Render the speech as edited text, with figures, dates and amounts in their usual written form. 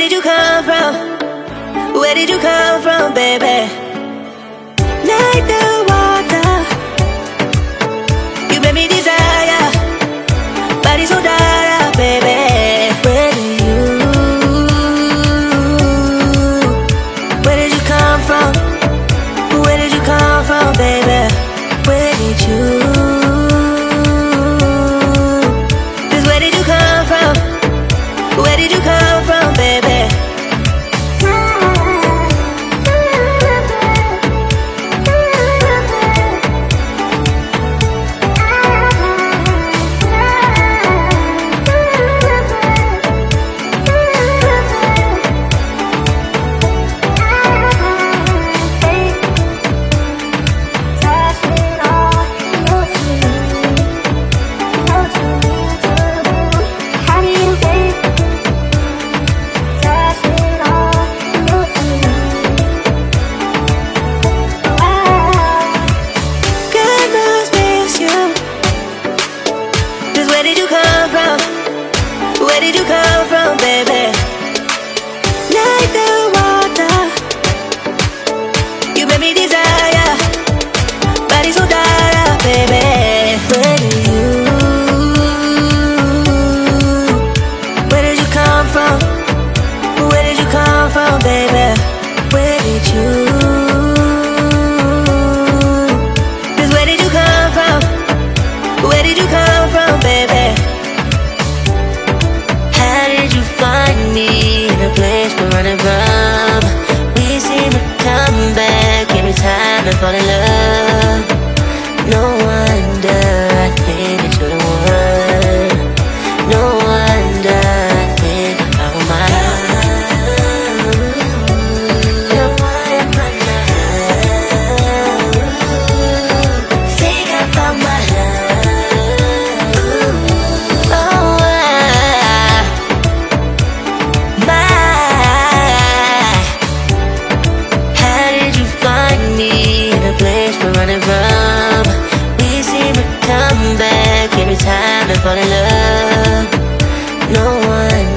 did you come from? Where did you come from, baby? Like the water, you made me desire. Body so dark, baby. Where did you come from? Where did you come from, baby? Where did you? Just where did you come from? Where did you come from, baby? Where did you come from? Where did you come from, baby? Like the water, you made me desire. Body so dark, baby. Where did you come from? Where did you come from, baby? Where did you? Just where did you come from? Where did you come from, baby? How did you find me in a place we're running from? We seem to come back every time I fall in love. No wonder I think that you're the one. No wonder I think I found my love. No wonder I think I found my love. Oh, how did you find me in a place we're running from? We seem to come back every time I fall in love. No one